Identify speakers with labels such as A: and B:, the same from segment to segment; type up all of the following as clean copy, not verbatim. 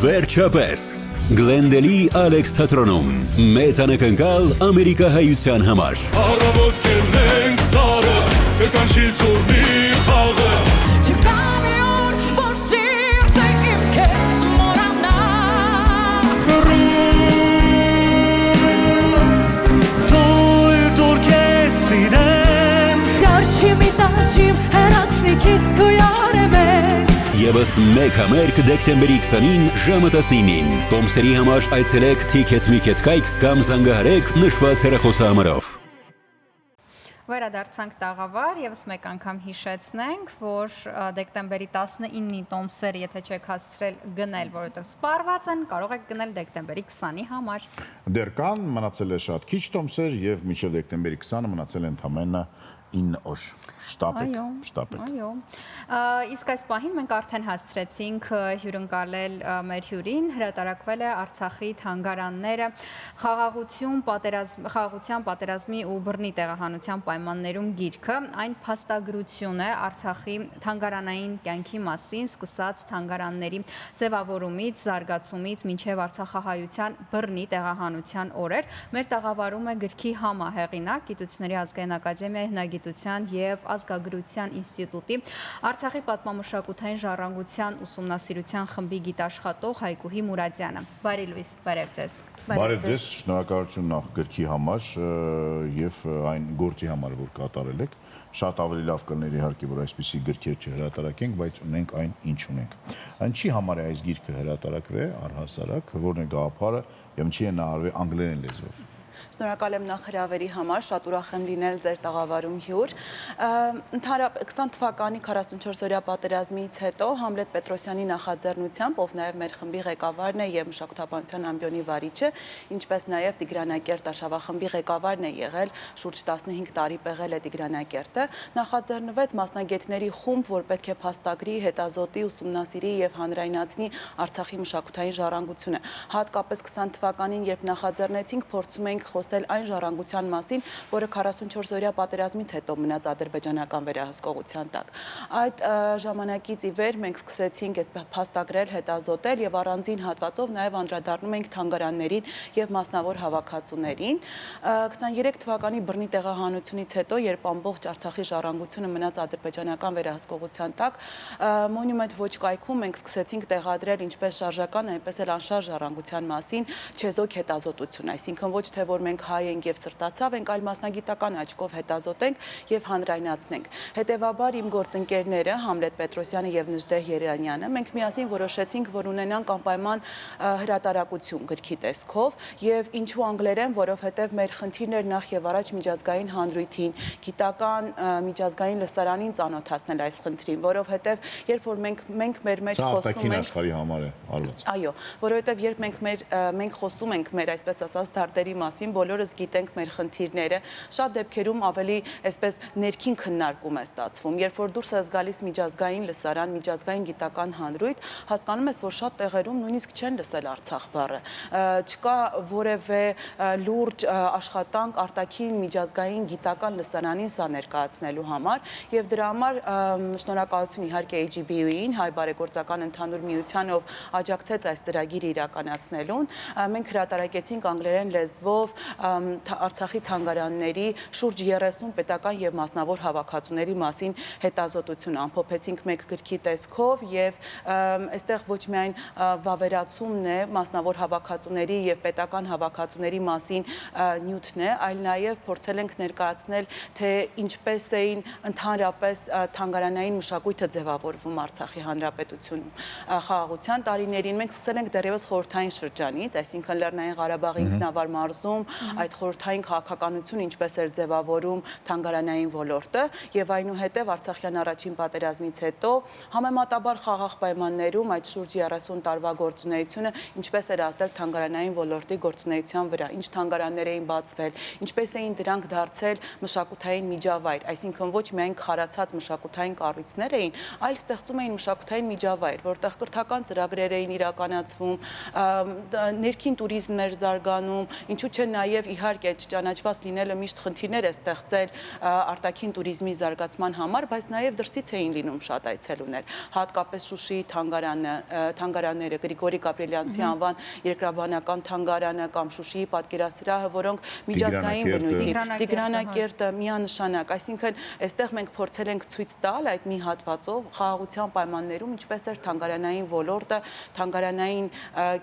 A: Վերջապես Գլենդելի Ալեքս թատրոնում մեծ անակնկալ ամերիկահայության համար
B: Առավոտ կենենք սարը կկանչի զուրմի խաղը
C: Չկա մի օր, որ սիրտը իմ քեզ մորանա
B: Թույլ դուր քեզ սիրեմ
C: Կարչի մի տաչիմ հեռացնի քեզ քո յարեմեք
A: Եվս մեկ համերգ դեկտեմբերի 20-ին ժամը 19-ին Տոմսերի համար այցելեք Ticket կայք կամ զանգահարեք նշված հեռախոսահամարով
D: Վերադարձանք տաղավար, եւս մեկ անգամ հիշեցնենք, որ դեկտեմբերի 19-ի տոմսերը, եթե չեք հասցրել գնել, որովհետև սպառված են, կարող եք գնել դեկտեմբերի 20-ի համար։
E: Դեռ կան, մնացել է շատ քիչ տոմսեր եւ մինչեւ դեկտեմբերի 20-ը մնացել է ընդամենը 9 օր։ Շտապեք։
D: Այո։ Իսկ այս պահին մենք արդեն հասցրեցինք հյուրընկալել մեր հյուրին, հրատարակվել է Արցախի թանգարանները խաղաղության, պատերազմի ու բռնի տեղահանության պայմաններում գիրքը, այն փաստագրություն է Արցախի թանգարանային կյանքի մասին, սկսած թանգարանների ձևավորումից, զարգացումից մինչև Արցախահայության բռնի տեղահանության օրեր։ Մեր տաղավարում է գրքի համահեղինակ, Գիտությունների ազգային ակադեմիայի հնագիտության և ազգագրության ինստիտուտի Արցախի պատմամշակութային ժառանգության ուսումնասիրության խմբի գիտաշխատող Հայկուհի Մուրադյանը։ Բարի լույս, բարև ձեզ։
E: Բարև ձեզ, շնորհակալություն նախ գրքի համար եւ այն գործի համար, որ կատարել եք։ Շատ ավելի լավ կլներ իհարկե, որ այսպիսի գրքեր չհրատարակենք, բայց ունենք այն, ինչ ունենք։ Այն չի համար է այս գիրքը հրատարակվի առհասարակ, որն է գաղափարը եւ չի է նա արվի անգլերեն լեզվով։
F: Շնորհակալ եմ նախ հրավերի համար, շատ ուրախ եմ լինել ձեր տաղավարում հյուր։ Ընդհանրապես 20 թվականի 44-օրյա պատերազմից հետո Համլետ Պետրոսյանի նախաձեռնությամբ, ով նաև մեր խմբի ղեկավարն է եւ մշակութապանության ամբիոնի վարիչը, ինչպես նաև Տիգրանակերտ արշավախմբի ղեկավարն է եղել, շուրջ 15 տարի պեղել է Տիգրանակերտը, նախաձեռնվեց մասնագետների խումբ, որ պետք է փաստագրի, հետազոտի, ուսումնասիրի եւ հանրայնացնի Արցախի մշակութային ժառանգությունը։ Հատկապես 20 թվականին, երբ նախաձեռնեցինք, փորձում ենք խոսել այն ժառանգության մասին, որը 44-օրյա պատերազմից հետո մնաց ադրբեջանական վերահսկողության տակ։ Այդ ժամանակից ի վեր մենք սկսեցինք փաստագրել, հետազոտել եւ առանձին հատվածով նաեւ անդրադառնում ենք թանգարաններին եւ մասնավոր հավաքածուներին։ 23 թվականի բռնի տեղահանությունից հետո, երբ ամբողջ Արցախի ժառանգությունը մնաց ադրբեջանական վերահսկողության տակ, Մոնումենտ ոչ կայքում մենք սկսեցինք տեղադրել ինչպես շարժական, այնպես էլ անշարժ ժառանգության մասին չեզոք հետազոտություն, այսինքն ոչ թե որ մենք հայ ենք եւ սրտացավ ենք, այլ մասնագիտական աչքով հետազոտենք եւ հանրայնացնենք։ Հետևաբար իմ գործընկերները Համլետ Պետրոսյանը եւ Նժդեհ Երյանյանը մենք միասին որոշեցինք, որ ունենանք անպայման հրատարակություն գրքի տեսքով եւ ինչու անգլերեն, որովհետեւ մեր խնդիրն էր նախ եւ առաջ միջազգային հանրույթին, գիտական միջազգային լսարանին ծանոթացնել այս խնդրին, որովհետեւ երբ որ մենք մեր մեջ խոսում ենք
E: աշխարհի համար է արված։
F: Այո, որովհետեւ երբ մենք խոսում ենք մեր այսպես ասած դարտերի մասին, բոլորս գիտենք մեր խնդիրները, շատ դեպքերում ավելի այսպես ներքին քննարկում է ստացվում։ Երբ որ դուրս ես գալիս միջազգային լսարան, միջազգային գիտական հանրույթ, հասկանում ես, որ շատ տեղերում նույնիսկ չեն լսել Արցախ բառը։ Չկա որևէ լուրջ աշխատանք արտաքին միջազգային գիտական լսարանին սա ներկայացնելու համար եւ դրա համար շնորհակալություն իհարկե AGBU-ին, Հայ բարեգործական ընդհանուր միությանով աջակցեց այս ծրագիրը իրականացնելուն։ Մենք հրատարակեցինք անգլերեն լեզվով Արցախի թանգարանների շուրջ 30 պետական եւ մասնավոր հավաքածուների մասին հետազոտություն ամփոփեցինք մեկ գրքի տեսքով եւ այստեղ ոչ միայն վավերացումն է մասնավոր հավաքածուների եւ պետական հավաքածուների մասին նյութն է, այլ նաեւ փորձել ենք ներկայացնել, թե ինչպես էին ընդհանրապես թանգարանային մշակույթը ձևավորվում Արցախի հանրապետությունում խաղաղության տարիներին։ Մենք սկսել ենք դեռևս խորհրդային շրջանից, այսինքն Լեռնային Ղարաբաղի ինքնավար մարզում այդ խորհրդային քաղաքականությունը ինչպես էր ձևավորում թանգարանային ոլորտը եւ այնուհետեւ Արցախյան առաջին պատերազմից հետո համեմատաբար խաղաղ պայմաններում այդ շուրջ 30 տարվա գործունեությունը ինչպես էր ազդել թանգարանային ոլորտի գործունեության վրա, ինչ թանգարաններ էին բացվել, ինչպես էին դրանք դարձել մշակութային միջավայր, այսինքն ոչ միայն քարացած մշակութային կառույցներ էին, այլ ստեղծում էին մշակութային միջավայր, որտեղ կրթական ծրագրեր էին իրականացվում, ներքին տուրիզմն էր զարգանում, ինչու՞ չէ նաև իհարկե ճանաչված լինելը միշտ խնդիրներ է ստեղծել արտաքին туриզմի զարգացման համար, բայց նաև դրսից էին լինում շատ այցելուներ, հատկապես Շուշիի թանգարանները, Գրիգորի Գաբրիելյանցի անվան երկրաբանական թանգարանը կամ Շուշիի պատկերասրահը, որոնք միջազգային բնույթի, Տիգրանակերտը միանշանակ, այսինքն այստեղ մենք փորձել ենք ցույց տալ այդ մի հատվածով խաղաղության պայմաններում ինչպես էր թանգարանային ոլորտը, թանգարանային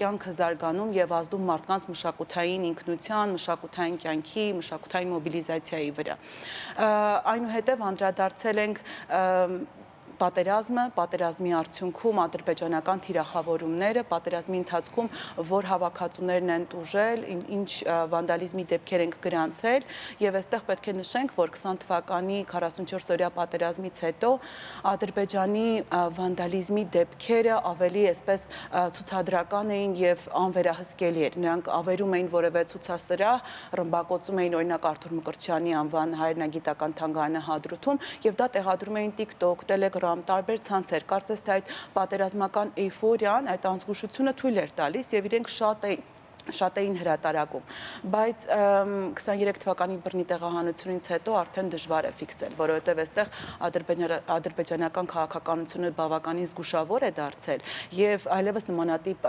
F: կյանքը զարգանում եւ ազդում մարդկանց մշակութային ինքնության, մշակութային կյանքի, մշակութային մոբիլիզացիայի վրա։ Այնուհետև անդրադարձել ենք պատերազմի արդյունքում ադրբեջանական թիրախավորումները, պատերազմի ընթացքում որ հավաքածուներն են տուժել, ինչ վանդալիզմի դեպքեր ենք գրանցել եւ այստեղ պետք է նշենք, որ 20 թվականի 44-օրյա պատերազմից հետո Ադրբեջանի վանդալիզմի դեպքերը ավելի այսպես ցուցադրական էին եւ անվերահսկելի էր։ Նրանք ավերում էին որևէ ցուցասրահ, ռմբակոծում էին օրինակ Արթուր Մկրտչյանի անվան հայրենագիտական թանգարանը Հադրութում եւ դա տեղադրում էին TikTok, Telegram տարբեր ցանցեր, կարծես թե այդ պատերազմական էյֆորիան, այդ անզգուշությունը թույլ էր տալիս եւ իրենք շատ էին հրատարակում, բայց 23 թվականի բռնի տեղահանությունից հետո արդեն դժվար է ֆիքսել, որովհետև այստեղ ադրբեջանական քաղաքականությունը բավականին զգուշավոր է դարձել եւ այլևս նմանատիպ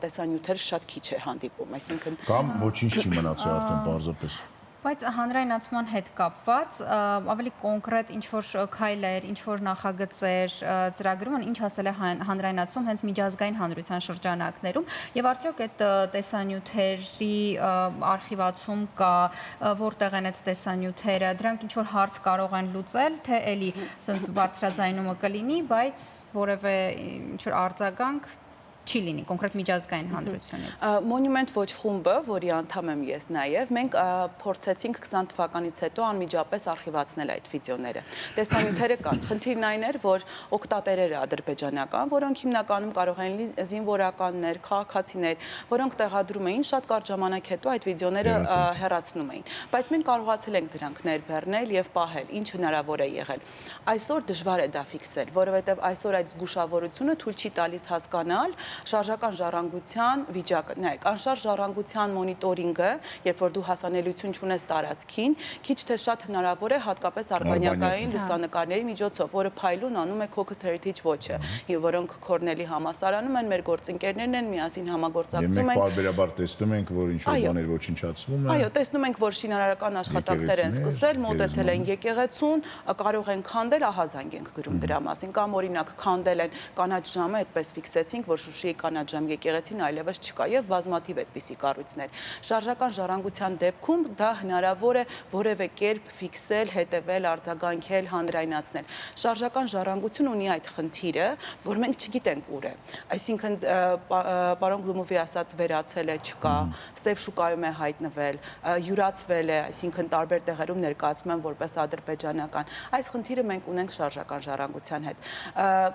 F: տեսանյութեր շատ քիչ է հանդիպում, այսինքն
E: կամ ոչինչ չի մնացել արդեն պարզապես։
D: Բայց հանրայնացման հետ կապված ավելի կոնկրետ ինչ-որ քայլեր, ինչ-որ նախագծեր ծրագրում են, ինչ ասել է հանրայնացում հենց միջազգային հանրության շրջանակներում եւ արդյոք այդ տեսանյութերի արխիվացում կա, որտեղ են այդ տեսանյութերը, դրանք ինչ-որ հարց կարող են լուծել, թե էլի ասենց բարձրաձայնումը կլինի, բայց որևէ ինչ-որ արձագանք չի լինի կոնկրետ միջազգային հանրությունից։
F: Մոնումենտ ոչ խումբը, որի անդամ եմ ես նաև, մենք փորձեցինք 20 թվականից հետո անմիջապես արխիվացնել այդ վիդեոները։ Տեսանյութերը կան։ Խնդիրն այն էր, որ օկտատերերը ադրբեջանական, որոնք հիմնականում կարող են զինվորականներ, քաղաքացիներ, որոնք տեղադրում էին շատ կարճ ժամանակ հետո այդ վիդեոները հեռացնում էին։ Բայց մենք կարողացել ենք դրանք ներբեռնել եւ պահել, ինչ հնարավոր է եղել։ Այսօր դժվար է դա ֆիքսել, որովհետեւ այսօր այդ զգուշավորությունը թույլ չի տալիս հասկանալ շարժական ժառանգության վիճակը, նայեք, անշարժ ժառանգության մոնիտորինգը, երբ որ դու հասանելիություն չունես տարածքին, քիչ թե շատ հնարավոր է հատկապես արբանյակային լուսանկարների միջոցով, որը փայլուն անում է Caucus Heritage Watch-ը, որոնք Քորնելի համալսարանում են, մեր գործընկերներն են, միասին համագործակցում են։
E: Մենք պարբերաբար տեսնում ենք, որ ինչ-որ բաներ ոչնչացվում են։
F: Այո, տեսնում ենք, որ շինարարական աշխատանքներ են սկսել, մոտեցել են եկեղեցուն, կարող են քանդել, ահազանգ ենք գրում դրա մասին, կամ օրինակ քանդել են կանաչ ժամը, այդպես ֆիքսեցինք, որ Շուշիի կանաչ ժամ եկեղեցին այլևս չկա եւ բազմաթիվ այդպիսի կառույցներ։ Շարժական ժառանգության դեպքում դա հնարավոր է որևէ կերպ ֆիքսել, հետևել, արձագանքել, հանրայնացնել։ Շարժական ժառանգություն ունի այդ խնդիրը, որ մենք չգիտենք ուր է։ Այսինքն պարոն Գլումովի ասած վերացել է, չկա, սև շուկայում է հայտնվել, յուրացվել է, այսինքն տարբեր տեղերում ներկայացում են որպես ադրբեջանական։ Այս խնդիրը մենք ունենք շարժական ժառանգության հետ։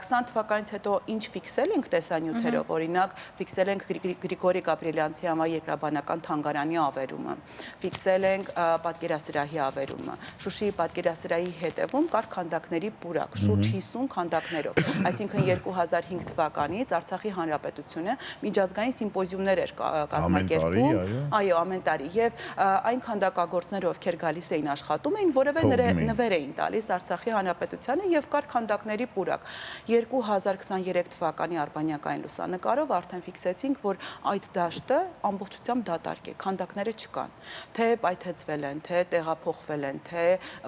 F: 20 թվականից հետո ինչ ֆիքսել ենք տեսանյութերով, օրինակ ֆիքսել ենք Գրիգորի Գաբրիելյանցի անվան երկրաբանական թանգարանի ավերումը, ֆիքսել ենք պատկերասրահի ավերումը, Շուշիի պատկերասրահի հետևում կար քանդակների պուրակ, շուրջ 50 քանդակներով, այսինքն 2005 թվականից Արցախի Հանրապետությունը միջազգային սիմպոզիումներ էր կազմակերպում, այո, ամեն տարի, եւ այն քանդակագործները, ովքեր գալիս էին աշխատում էին, որևէ նվեր էին տալիս Արցախի Հանրապետությանը եւ կար քանդակների պուրակ։ 2023 թվականի արբանյակային լուսանկարով արդեն ֆիքսեցինք, որ այդ դաշտը ամբողջությամբ դատարկ է, քանդակները չկան, թե պայթեցվել են, թե տեղափոխվել են, թե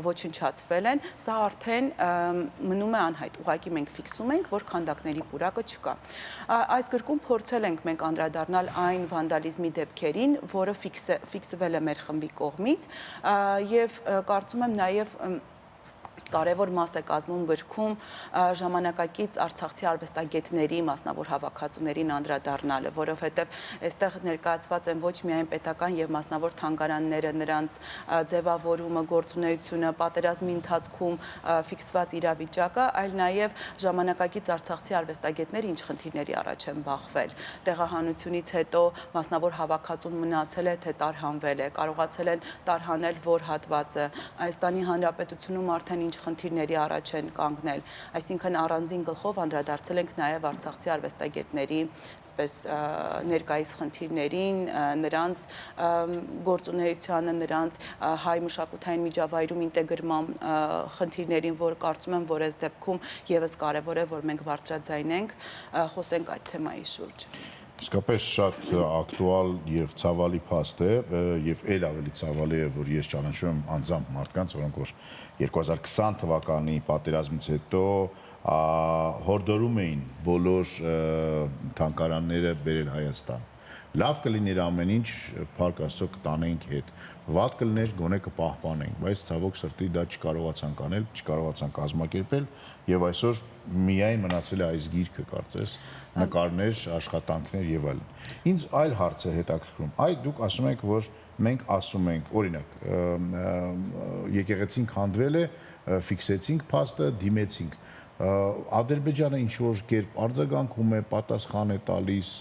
F: ոչնչացվել են, սա արդեն մնում է անհայտ, ուղղակի մենք ֆիքսում ենք, որ քանդակների պուրակը չկա։ Այս գրքում փորձել ենք մենք անդրադառնալ այն վանդալիզմի դեպքերին, որը ֆիքսվել է մեր խմբի կողմից եւ կարծում եմ նաեւ կարևոր մաս է կազմում գրքում ժամանակակից արցախցի արվեստագետների, մասնավոր հավաքածուներին անդրադառնալը, որովհետև այստեղ ներկայացված են ոչ միայն պետական եւ մասնավոր թանգարանները, նրանց ձևավորումը, գործունեությունը, պատերազմի ընթացքում ֆիքսված իրավիճակը, այլ նաեւ ժամանակակից արցախցի արվեստագետները ինչ խնդիրների առաջ են բախվել։ Տեղահանությունից հետո մասնավոր հավաքածուն մնացել է, թե տարհանվել է, կարողացել են տարհանել որ հատվածը, Հայաստանի Հանրապետությունում արդեն ինչ խնդիրների առաջ են կանգնել, այսինքն առանձին գլխով անդրադարձել ենք նաև արցախցի արվեստագետների, այսպես ներկայիս խնդիրներին, նրանց գործունեությանը, նրանց հայ մշակութային միջավայրում ինտեգրման խնդիրներին, որ կարծում եմ, որ այս դեպքում եւս կարևոր է, որ մենք բարձրաձայնենք, խոսենք այդ թեմայի շուրջ։
E: Իսկապես շատ ակտուալ եւ ցավալի փաստ է եւ ել ավելի ցավալի է, որ ես ճանաչում եմ անձամբ մարդկանց, որոնք որ 2020 թվականի պատերազմից հետո հորդորում էին բոլոր թանգարանները բերել Հայաստան։ Լավ կլիներ ամեն ինչ, փառք Աստծո, կտանեինք հետ։ Վատ կլիներ, գոնե կպահպանեինք, բայց ցավոք սրտի դա չկարողացան անել, չկարողացան կազմակերպել եւ այսօր միայն մնացել է այս գիրքը, կարծես, նկարներ, աշխատանքներ եւ այլն։ Ինձ այլ հարց է հետաքրքրում։ Այ դուք ասում եք, որ մենք ասում ենք, օրինակ, եկեղեցին քանդվել է, ֆիքսեցինք փաստը, դիմեցինք։ Ադրբեջանը ինչ որ կերպ արձագանքում է, պատասխան է տալիս,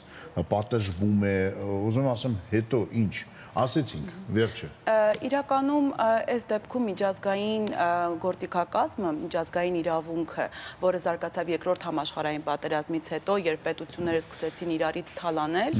E: պատժվում է, ուզում եմ ասեմ, հետո ինչ ասեցինք, վերջը։
F: Իրականում այս դեպքում միջազգային գործիքակազմը, միջազգային իրավունքը, որը զարգացավ երկրորդ համաշխարհային պատերազմից հետո, երբ պետությունները սկսեցին իրարից թալանել,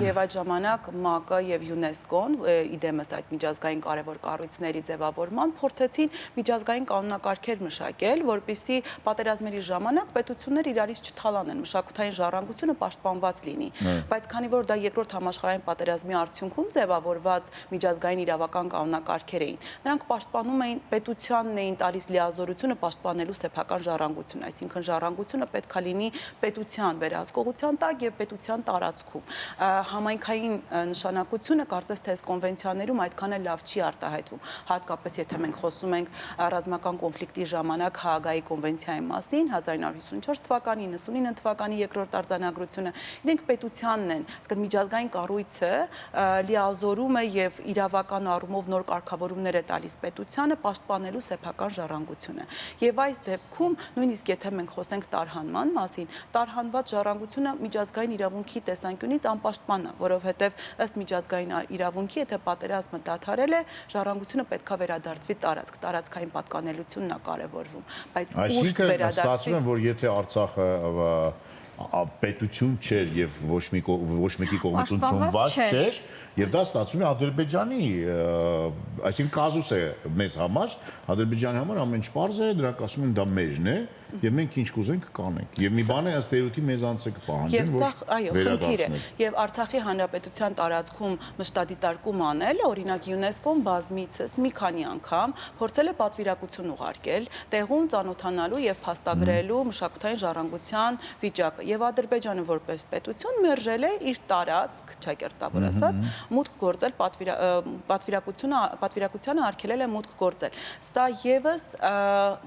F: եւ այդ ժամանակ ՄԱԿ-ը եւ ՅՈՒՆԵՍԿՕ-ն, իդեմս այդ միջազգային կարևոր կառույցների ձևավորման, փորձեցին միջազգային կանոնակարգեր մշակել, որպեսզի պատերազմների ժամանակ պետությունները իրարից չթալանեն, մշակութային ժառանգությունը պաշտպանված լինի։ Բայց քանի որ դա երկրորդ համաշխարհային պատերազմի արդյունքում ձևավորված միջազգային իրավական կանոնակարգեր էին, նրանք պաշտպանում էին, պետությանն էին տալիս լիազորությունը պաշտպանելու սեփական ժառանգությունը, այսինքն ժառանգությունը պետքա լինի պետության վերահսկողության տակ եւ պետության տարածքում։ Համայնքային նշանակությունը կարծես թե այս կոնվենցիաներում այդքան էլ լավ չի արտահայտվում, հատկապես եթե մենք խոսում ենք ռազմական կոնֆլիկտի ժամանակ Հաագայի կոնվենցիայի մասին 1954 թվականի, 99 թվականի երկրորդ արձանագրությունը, իրենք պետությանն են, այսինքն միջազգային կառույցը լիազորում է եւ իրավական առումով նոր կարգավորումներ է տալիս պետությանը պաշտպանելու սեփական ժառանգությունը։ Եվ այս դեպքում նույնիսկ եթե մենք խոսենք տարհանման մասին, տարհանված ժառանգությունը միջազգային իրավունքի տեսանկյունից անպաշտպան է, որովհետեւ ըստ միջազգային իրավունքի, եթե պատերազմը դադարել է, ժառանգությունը պետքա վերադարձվի տարածք, տարածքային պատկանելությունն է կարևորվում, բայց ուշ վերադարձվի։
E: Ստացվում է, որ եթե Արցախը պետություն չէր եւ ոչ մեկի կողմից ընդունված չէր, եւ դա ստացվում է Ադրբեջանի, այսինքն կազուս է մեզ համար, Ադրբեջանի համար ամեն ինչ պարզ է, դրանք ասում են դա մերն է, եւ մենք ինչ կուզենք կանենք։ Եվ մի բան է ըստ էության մեզանց է կպահանջեն, որ
F: խնդիր է։ Եվ Արցախի հանրապետության տարածքում մշտադիտարկում անել, օրինակ ՅՈՒՆԵՍԿՕ-ն բազմիցս մի քանի անգամ փորձել է պատվիրակություն ուղարկել տեղում ծանոթանալու եւ փաստագրելու մշակութային ժառանգության վիճակը։ Եվ Ադրբեջանը որպես պետություն մերժել է իր տարածք, ճակերտավոր ասած, մուտք գործել պատվիրակությանը արգելել է մուտք գործել։ Սա եւս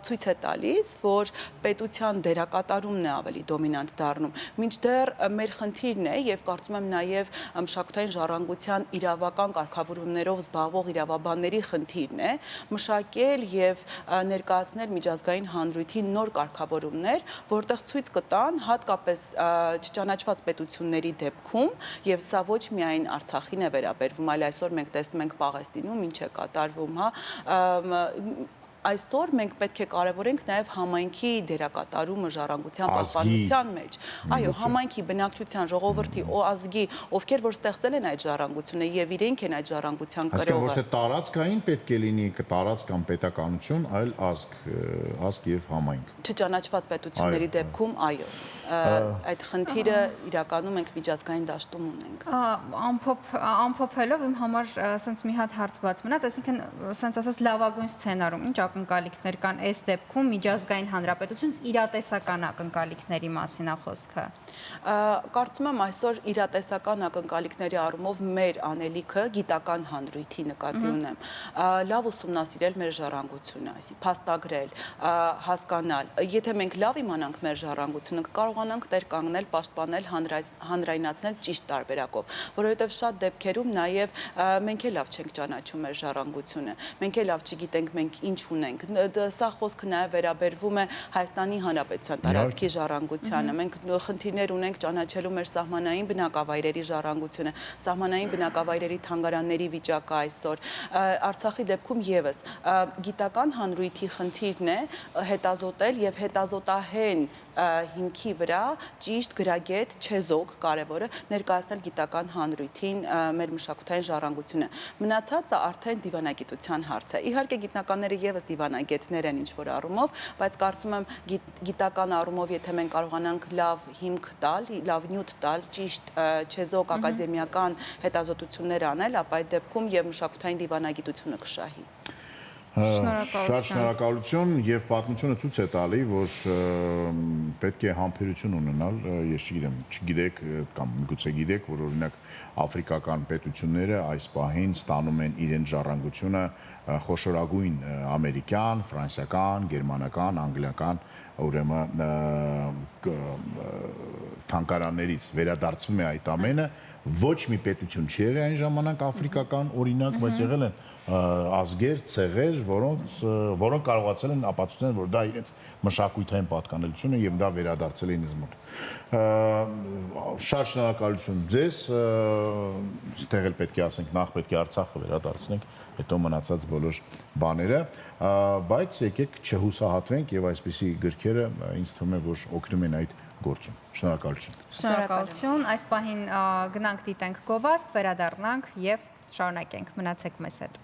F: ցույց է տալիս, որ պետության դերակատարումն է ավելի դոմինանտ դառնում։ Մինչդեռ մեր խնդիրն է եւ կարծում եմ նաեւ մշակութային ժառանգության իրավական կարգավորումներով զբաղվող իրավաբանների խնդիրն է մշակել եւ ներկայացնել միջազգային հանրույթին նոր կարգավորումներ, որտեղ ցույց կտան հատկապես չճանաչված պետությունների դեպքում եւ սա ոչ միայն Արցախին է վերաբերվում, այլ այսօր մենք տեսնում ենք Պաղեստինում ինչ է կատարվում, այսօր մենք պետք է կարևորենք նաև համայնքի դերակատարումը ժառանգության պաշտպանության մեջ։ Այո, համայնքի, բնակչության, ժողովրդի, ազգի, ովքեր որ ստեղծել են այդ ժառանգությունը եւ իրենք են այդ ժառանգության կրողը։
E: Ոչ թե տարածքային պետք է լինի տարածք կամ պետականություն, այլ ազգ եւ համայնք։
F: Չճանաչված պետությունների դեպքում, այո, այդ խնդիրը իրականում ենք միջազգային դաշտում ունենք։
D: Ամփոփելով իմ համար ասենց մի հատ հարց բաց մնաց, այսինքն ասենց ասած լավագույն սցենարում ինչ ակնկալիքներ կան այս դեպքում միջազգային հանրապետությունից իրատեսական ակնկալիքների մասին է խոսքը։
F: Կարծում եմ այսօր իրատեսական ակնկալիքների առումով մեր անելիքը գիտական հանրույթի նկատի ունեմ։ Լավ ուսումնասիրել մեր ժառանգությունը, այսինքն փաստագրել, հասկանալ։ Եթե մենք լավ իմանանք մեր ժառանգությունը, կարող կարողանանք տեր կանգնել, պաշտպանել, հանրայնացնել ճիշտ տարբերակով, որովհետև շատ դեպքերում նաև մենք էլ լավ չենք ճանաչում մեր ժառանգությունը, մենք էլ լավ չգիտենք մենք ինչ ունենք։ Սա խոսքը նաև վերաբերվում է Հայաստանի Հանրապետության տարածքի ժառանգությանը։ Մենք խնդիրներ ունենք ճանաչելու մեր սահմանային բնակավայրերի ժառանգությունը, սահմանային բնակավայրերի թանգարանների վիճակը այսօր։ Արցախի դեպքում եւս գիտական հանրույթի խնդիրն է հետազոտել եւ հետազոտահեն հիմքի վրա ճիշտ գրագետ չեզոք կարևորը ներկայացնել գիտական հանրույթին մեր մշակութային ժառանգությունը։ Մնացածը արդեն դիվանագիտության հարց է։ Իհարկե գիտնականները եւս դիվանագետներ են ինչ-որ առումով, բայց կարծում եմ գիտական առումով, եթե մենք կարողանանք լավ հիմք տալ, լավ նյութ տալ, ճիշտ չեզոք ակադեմիական հետազոտություններ անել, ապա այդ դեպքում եւ մշակութային դիվանագիտությունը կշահի։
E: Շատ շնորհակալություն եւ պատմությունը ցույց է տալի, որ պետք է համբերություն ունենալ, ես չգիտեք կամ միգուցե գիտեք, որ օրինակ աֆրիկական պետությունները այս պահին ստանում են իրենց ժառանգությունը խոշորագույն ամերիկյան, ֆրանսիական, գերմանական, անգլիական, ուրեմն թանգարաններից վերադարձվում է այդ ամենը, ոչ մի պետություն չի եղել այն ժամանակ աֆրիկական օրինակ, բայց եղել են ազգեր, ցեղեր, որոնք կարողացել են ապացուցել, որ դա իրենց մշակութային պատկանելություն է եւ դա վերադարձել է ինձ մոտ։ Շատ շնորհակալություն ձեզ, ստեղ էլ պետք է ասենք, նախ պետք է Արցախը վերադարձնենք, հետո մնացած բոլոր բաները, բայց եկեք չհուսահատվենք եւ այսպիսի գրքերը ինձ թվում է, որ օգնում են այդ գործում։ Շնորհակալություն։
D: Շնորհակալություն, այս պահին գնանք դիտենք գովաստ, վերադառնանք եւ շարունակենք, մնացեք մեզ հետ։